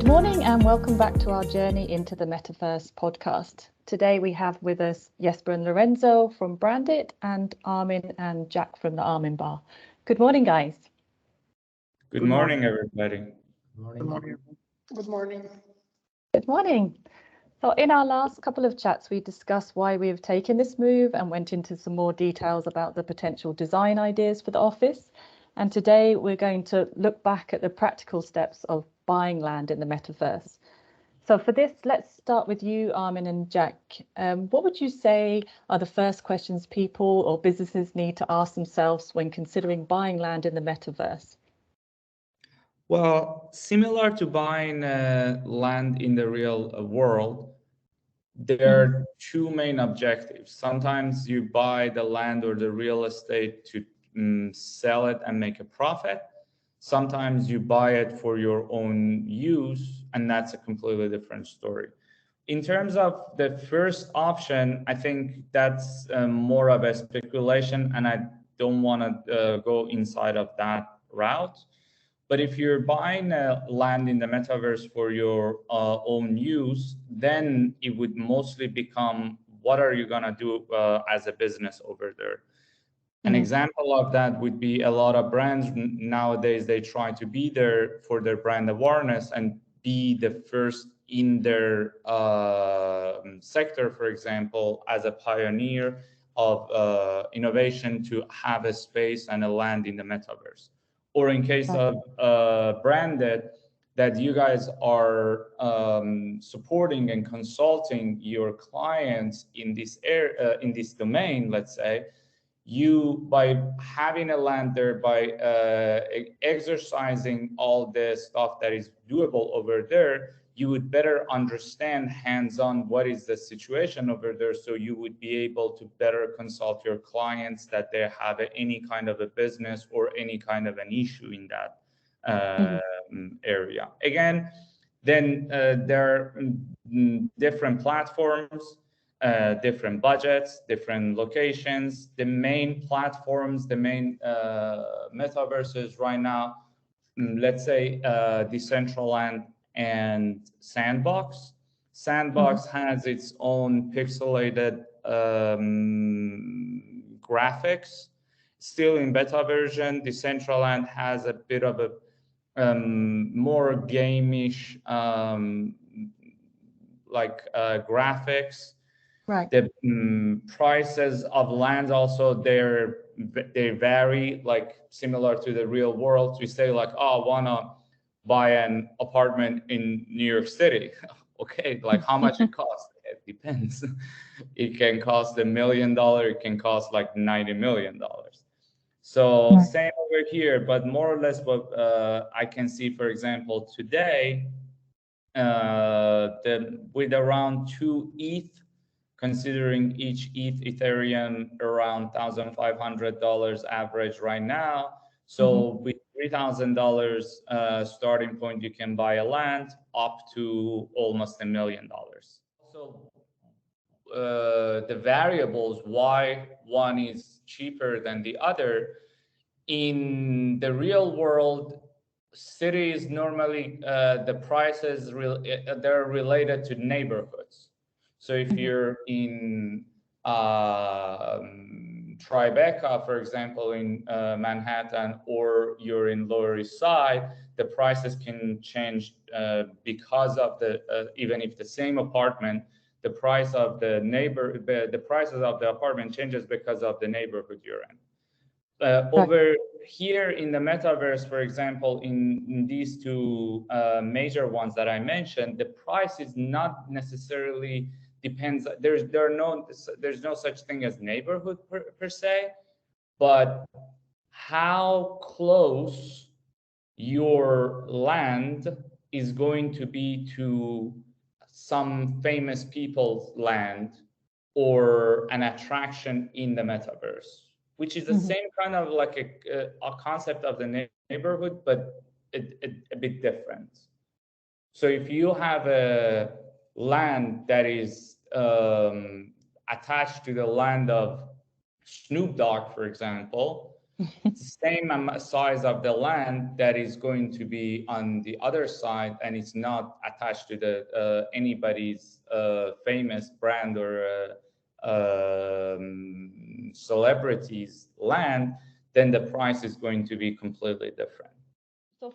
Good morning and welcome back to our journey into the Metaverse podcast. Today we have with us Jesper and Lorenzo from BRANDIT and Armin and Jack from the Armin Bar. Good morning, guys. Good morning, everybody. Good morning. Good morning. Good morning. So in our last couple of chats, we discussed why we have taken this move and went into some more details about the potential design ideas for the office. And today we're going to look back at the practical steps of buying land in the Metaverse. So for this, let's start with you, Armin and Jack. What would you say are the first questions people or businesses need to ask themselves when considering buying land in the Metaverse? Well, similar to buying land in the real world, there are two main objectives. Sometimes you buy the land or the real estate to sell it and make a profit. Sometimes you buy it for your own use, and that's a completely different story. In terms of the first option, I think that's more of a speculation, and I don't want to go inside of that route. But if you're buying land in the Metaverse for your own use, then it would mostly become, what are you going to do as a business over there? An example of that would be a lot of brands nowadays, they try to be there for their brand awareness and be the first in their sector, for example, as a pioneer of innovation to have a space and a land in the Metaverse. Or in case of BRANDIT, that you guys are supporting and consulting your clients in this area, in this domain, let's say, you, by having a land there, by exercising all the stuff that is doable over there, you would better understand hands-on what is the situation over there, so you would be able to better consult your clients that they have any kind of a business or any kind of an issue in that area. Again, then there are different platforms, different budgets, different locations. The main platforms, the main metaverses right now, let's say Decentraland and Sandbox. Sandbox has its own pixelated graphics. Still in beta version, Decentraland has a bit of a more gameish graphics. Right. The prices of lands also, they vary, like similar to the real world. We say like, oh, I wanna buy an apartment in New York City. Okay, like how much it costs? It depends. It can cost $1 million. It can cost like $90 million. So same over here, but more or less what I can see, for example, today, with around 2 ETH, considering each ETH Ethereum around $1,500 average right now. So with $3,000 starting point, you can buy a land up to almost $1 million. So the variables why one is cheaper than the other, in the real world, cities normally the prices they're related to neighborhoods. So if you're in Tribeca, for example, in Manhattan, or you're in Lower East Side, the prices can change because of the even if the same apartment, the price of the prices of the apartment changes because of the neighborhood you're in. Over here in the Metaverse, for example, in these two major ones that I mentioned, the price is not necessarily depends. There's no such thing as neighborhood per se, but how close your land is going to be to some famous people's land or an attraction in the Metaverse, which is the same kind of like a concept of the neighborhood, but a bit different. So if you have a land that is attached to the land of Snoop Dogg, for example, Same size of the land that is going to be on the other side, and it's not attached to the anybody's famous brand or celebrity's land, then the price is going to be completely different. So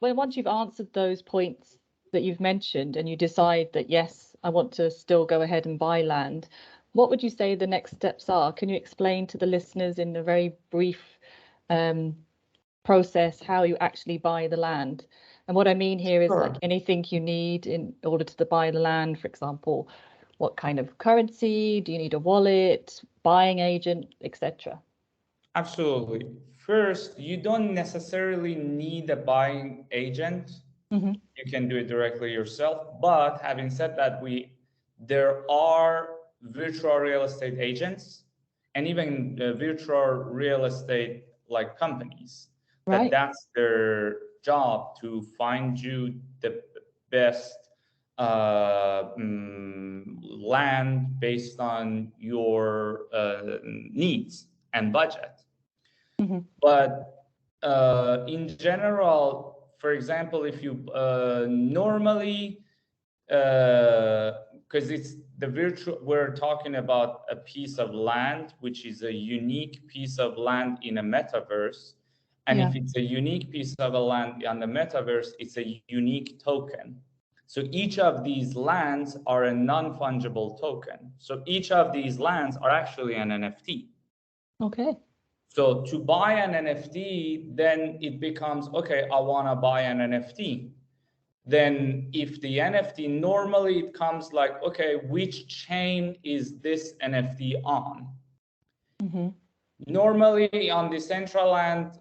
once you've answered those points that you've mentioned and you decide that, yes, I want to still go ahead and buy land, what would you say the next steps are? Can you explain to the listeners in a very brief process how you actually buy the land? And what I mean here is like anything you need in order to buy the land, for example, what kind of currency, do you need a wallet, buying agent, etc.? Absolutely. First, you don't necessarily need a buying agent. Mm-hmm. You can do it directly yourself. But having said that, there are virtual real estate agents and even virtual real estate like companies Right. that's their job to find you the best land based on your needs and budget. Mm-hmm. But in general, for example, if you normally, because it's the virtual, we're talking about a piece of land, which is a unique piece of land in a metaverse. And Yeah. if it's a unique piece of a land on the metaverse, it's a unique token. So each of these lands are a non-fungible token. So each of these lands are actually an NFT. Okay. So to buy an NFT, then it becomes, okay, I want to buy an NFT. Then if the NFT, normally it comes like, okay, which chain is this NFT on? Mm-hmm. Normally on Decentraland,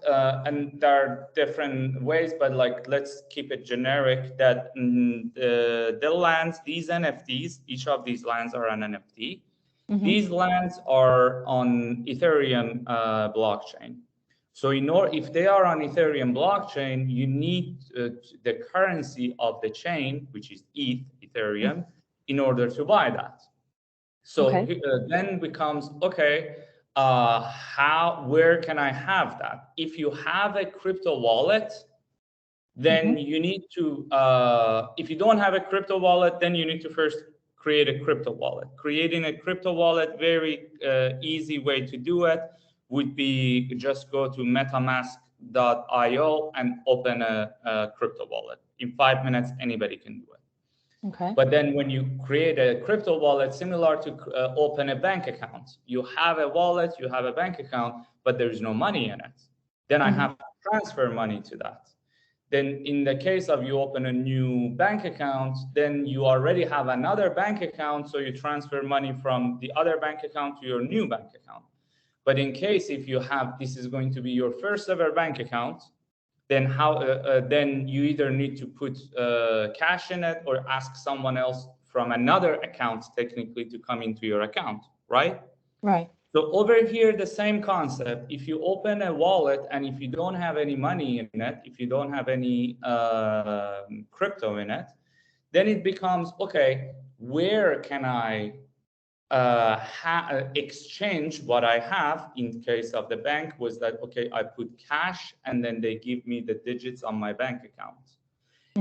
and there are different ways, but like, let's keep it generic that the lands, these NFTs, each of these lands are an NFT. Mm-hmm. These lands are on Ethereum blockchain. So if they are on Ethereum blockchain, you need the currency of the chain, which is Ethereum, in order to buy that. So Okay. then becomes, okay, where can I have that? If you have a crypto wallet, then you need to, if you don't have a crypto wallet, then you need to first create a crypto wallet. Creating a crypto wallet, very easy way to do it would be just go to metamask.io and open a crypto wallet. In 5 minutes, anybody can do it. Okay. But then when you create a crypto wallet, similar to open a bank account, you have a wallet, you have a bank account, but there's no money in it. Then I have to transfer money to that. Then in the case of you open a new bank account, then you already have another bank account, so you transfer money from the other bank account to your new bank account. But in case if you have, this is going to be your first ever bank account, then then you either need to put cash in it or ask someone else from another account technically to come into your account, right? Right. So over here, the same concept. If you open a wallet and if you don't have any money in it, if you don't have any crypto in it, then it becomes, okay, where can I exchange what I have? In case of the bank was that, okay, I put cash and then they give me the digits on my bank account.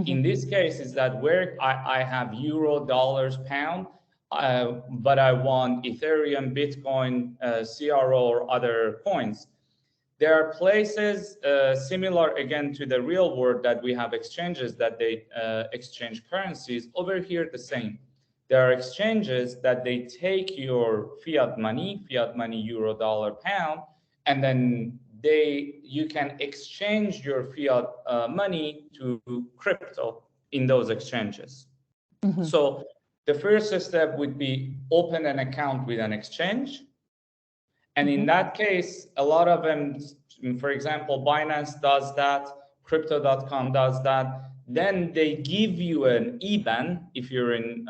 In this case is that where I have euro, dollars, pound, but I want Ethereum, Bitcoin, CRO, or other coins. There are places similar again to the real world that we have exchanges that they exchange currencies. Over here, the same. There are exchanges that they take your fiat money, euro, dollar, pound, and then you can exchange your fiat money to crypto in those exchanges. So the first step would be open an account with an exchange. And in that case, a lot of them, for example, Binance does that, Crypto.com does that. Then they give you an IBAN if you're in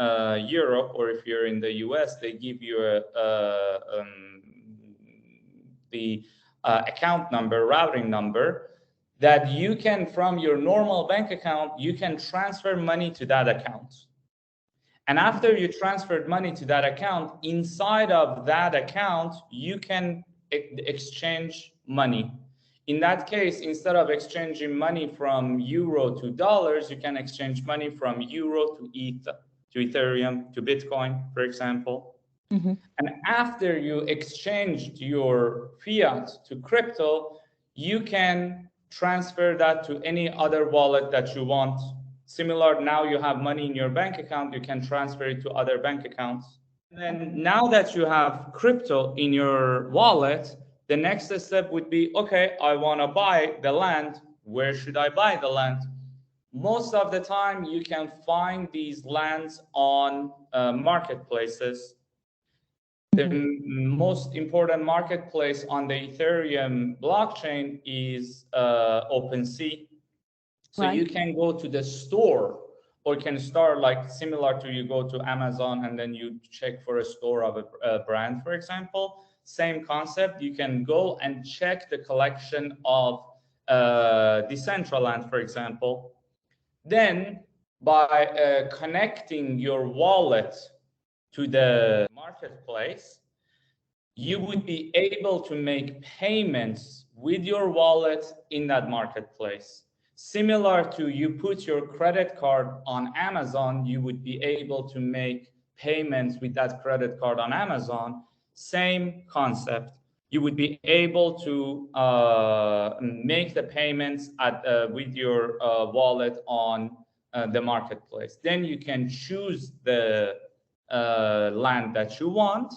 Europe, or if you're in the US, they give you the account number, routing number, that you can, from your normal bank account, you can transfer money to that account. And after you transferred money to that account, inside of that account, you can exchange money. In that case, instead of exchanging money from euro to dollars, you can exchange money from euro to ETH, to Ethereum, to Bitcoin, for example. Mm-hmm. And after you exchanged your fiat to crypto, you can transfer that to any other wallet that you want. Similar, now you have money in your bank account, you can transfer it to other bank accounts. And then now that you have crypto in your wallet, the next step would be, okay, I want to buy the land. Where should I buy the land? Most of the time, you can find these lands on marketplaces. The most important marketplace on the Ethereum blockchain is OpenSea. So Right. you can go to the store, or can start like similar to you go to Amazon and then you check for a store of a brand, for example. Same concept. You can go and check the collection of Decentraland, for example. Then by connecting your wallet to the marketplace, you would be able to make payments with your wallet in that marketplace. Similar to you put your credit card on Amazon, you would be able to make payments with that credit card on Amazon. Same concept. You would be able to make the payments with your wallet on the marketplace. Then you can choose the land that you want.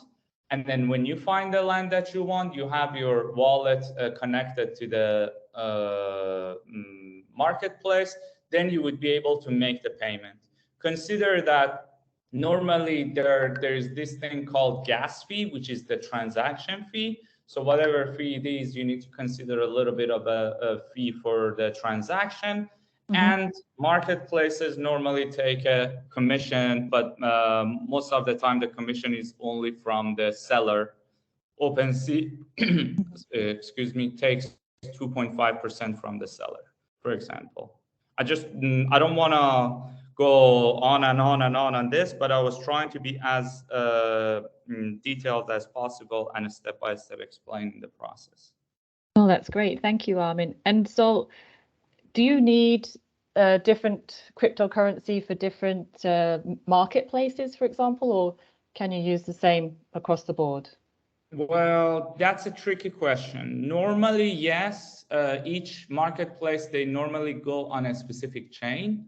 And then when you find the land that you want, you have your wallet connected to the marketplace, then you would be able to make the payment. Consider that normally there is this thing called gas fee, which is the transaction fee. So whatever fee it is, you need to consider a little bit of a fee for the transaction. And marketplaces normally take a commission, but most of the time the commission is only from the seller. OpenSea, excuse me, takes 2.5% from the seller, for example. I don't want to go on and on and on this, but I was trying to be as detailed as possible and step by step explaining the process. Oh, that's great. Thank you, Armin. And so do you need different cryptocurrency for different marketplaces, for example, or can you use the same across the board? Well, that's a tricky question. Normally, yes, each marketplace, they normally go on a specific chain.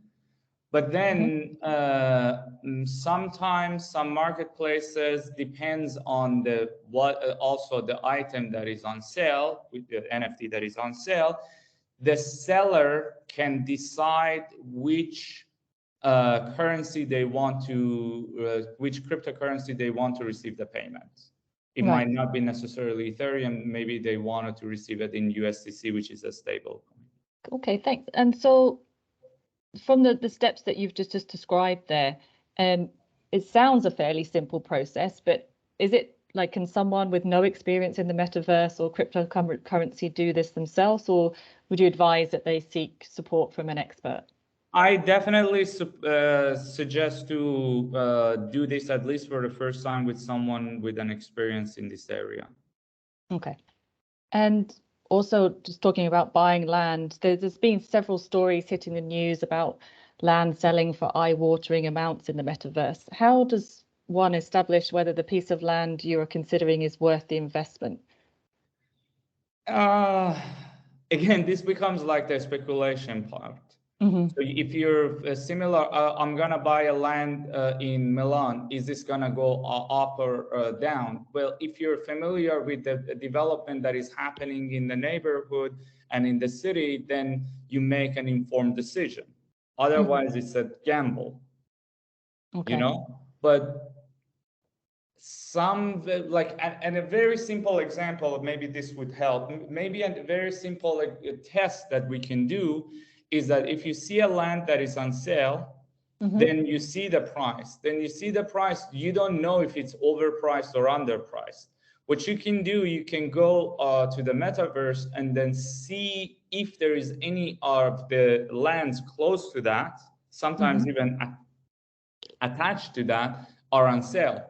But then sometimes some marketplaces depends on also the item that is on sale, with the NFT that is on sale. The seller can decide which currency they want to, which cryptocurrency they want to receive the payment. It might not be necessarily Ethereum. Maybe they wanted to receive it in USDC, which is a stable coin. Okay, thanks. And so from the steps that you've just described there, it sounds a fairly simple process, but is it like, can someone with no experience in the metaverse or cryptocurrency do this themselves, or would you advise that they seek support from an expert? I definitely suggest to do this at least for the first time with someone with an experience in this area. Okay. And also just talking about buying land, there's been several stories hitting the news about land selling for eye-watering amounts in the metaverse. How does one establish whether the piece of land you are considering is worth the investment? Again, this becomes like the speculation part. So if you're similar, I'm gonna buy a land in Milan, is this gonna go up or down? Well, if you're familiar with the development that is happening in the neighborhood and in the city, then you make an informed decision. Otherwise, it's a gamble. Okay. You know, but some and a very simple example, maybe this would help. Maybe a very simple test that we can do is that if you see a land that is on sale, then you see the price. Then you see the price, you don't know if it's overpriced or underpriced. What you can do, you can go to the metaverse and then see if there is any of the lands close to that, sometimes even attached to that, are on sale.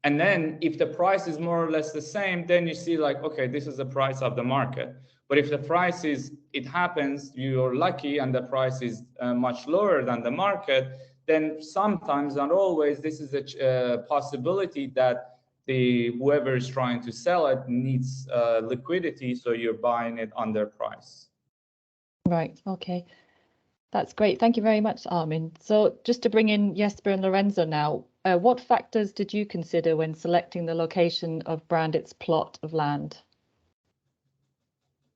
And then if the price is more or less the same, then you see like, okay, this is the price of the market. But if the price is, it happens, you're lucky and the price is much lower than the market, then sometimes, not always, this is a possibility that whoever is trying to sell it needs liquidity, so you're buying it under price. Right, okay. That's great. Thank you very much, Armin. So just to bring in Jesper and Lorenzo now, what factors did you consider when selecting the location of BRANDIT's plot of land?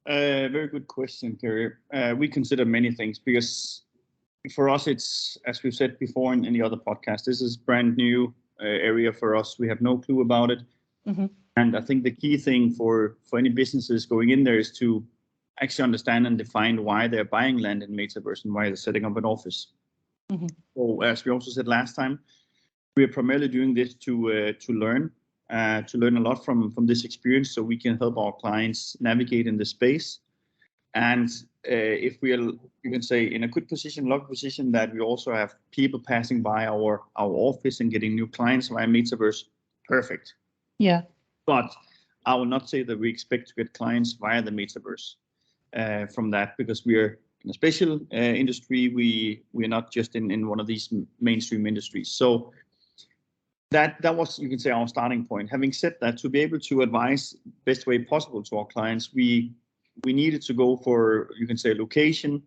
Very good question, Kerry. We consider many things because for us, it's, as we've said before in the other podcast, this is brand new area for us. We have no clue about it. Mm-hmm. And I think the key thing for any businesses going in there is to actually understand and define why they're buying land in Metaverse and why they're setting up an office. Mm-hmm. So as we also said last time, we are primarily doing this to learn a lot from this experience, so we can help our clients navigate in the space. And if we are, you can say, in a good position, lucky position, that we also have people passing by our office and getting new clients via Metaverse, perfect. Yeah. But I will not say that we expect to get clients via the Metaverse from that, because we are in a special industry. We are not just in one of these mainstream industries. So that was, you can say, our starting point. Having said that, to be able to advise best way possible to our clients, we needed to go for, you can say, a location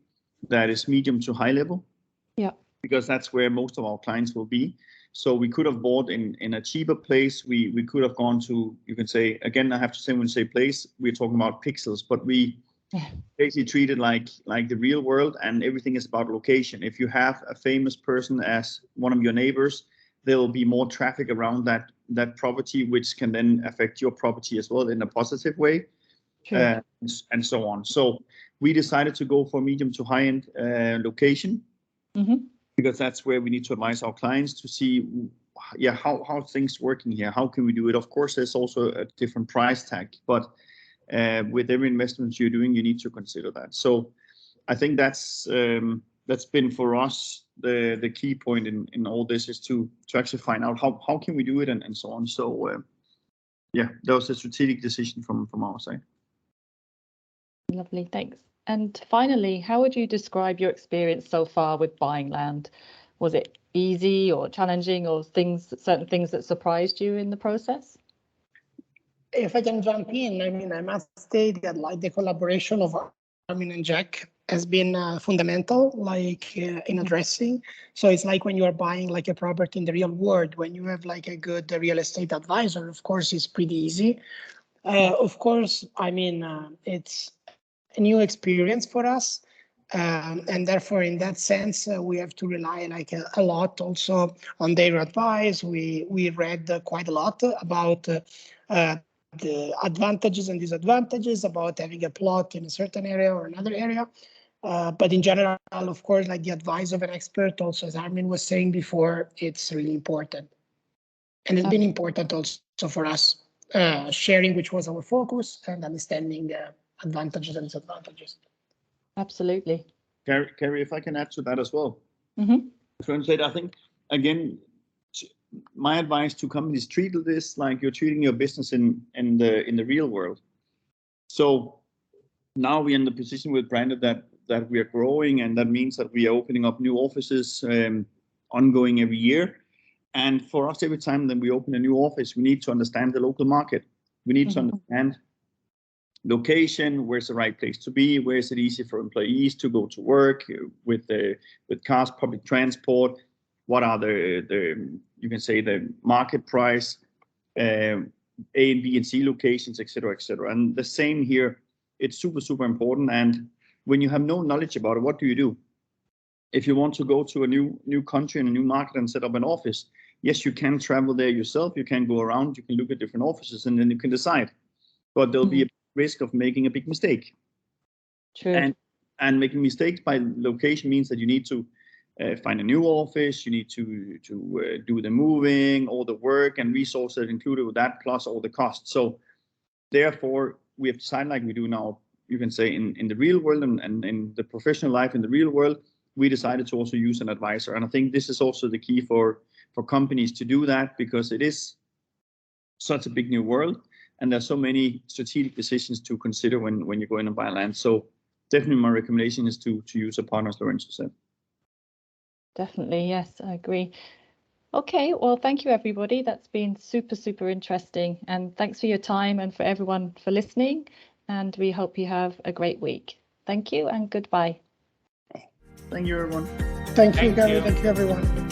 that is medium to high level. Yeah. Because that's where most of our clients will be. So we could have bought in a cheaper place. We could have gone to, you can say, again, I have to say, when we say place, we're talking about pixels, but we basically treat it like the real world, and everything is about location. If you have a famous person as one of your neighbors, there will be more traffic around that property, which can then affect your property as well in a positive way. Sure. And so on. So we decided to go for medium to high-end location, mm-hmm. because that's where we need to advise our clients to see, how things working here. How can we do it? Of course, there's also a different price tag, but with every investment you're doing, you need to consider that. So I think that's been for us the key point in all this, is to actually find out how can we do it and so on. So that was a strategic decision from our side. Lovely, thanks. And finally, how would you describe your experience so far with buying land? Was it easy or challenging, or certain things that surprised you in the process? If I can jump in, I mean, I must say that like the collaboration of Armin and Jack has been fundamental, like in addressing. So it's like when you are buying like a property in the real world, when you have like a good real estate advisor, of course, it's pretty easy. Of course, I mean, it's a new experience for us. And therefore, in that sense, we have to rely like a lot also on their advice. We read quite a lot about the advantages and disadvantages about having a plot in a certain area or another area. But in general, of course, like the advice of an expert, also, as Armin was saying before, it's really important. And it's been important also for us, sharing which was our focus and understanding advantages and disadvantages. Absolutely. Carrie, if I can add to that as well. Mm-hmm. I think, again, my advice to companies, treat this like you're treating your business in the real world. So now we're in the position with BRANDIT that we are growing, and that means that we are opening up new offices ongoing every year. And for us, every time that we open a new office, we need to understand the local market. We need to understand location, where's the right place to be, where is it easy for employees to go to work with cars, public transport, what are the you can say the market price, A and B and C locations, etc., etc. And the same here, it's super important. And when you have no knowledge about it, what do you do? If you want to go to a new country and a new market and set up an office, yes, you can travel there yourself, you can go around, you can look at different offices, and then you can decide. But there'll be a risk of making a big mistake. True. And making mistakes by location means that you need to find a new office, you need to do the moving, all the work and resources included with that, plus all the costs. So therefore, we have decided, like we do now, you can say in the real world and in the professional life in the real world, we decided to also use an advisor. And I think this is also the key for companies to do that, because it is such a big new world, and there's so many strategic decisions to consider when you go in and buy land. So definitely my recommendation is to use a partner, as Lorenzo said. Definitely, yes, I agree. Okay, well, thank you, everybody. That's been super, super interesting. And thanks for your time and for everyone for listening. And we hope you have a great week. Thank you and goodbye. Thank you, everyone. Thank you, Gary. Thank you, everyone.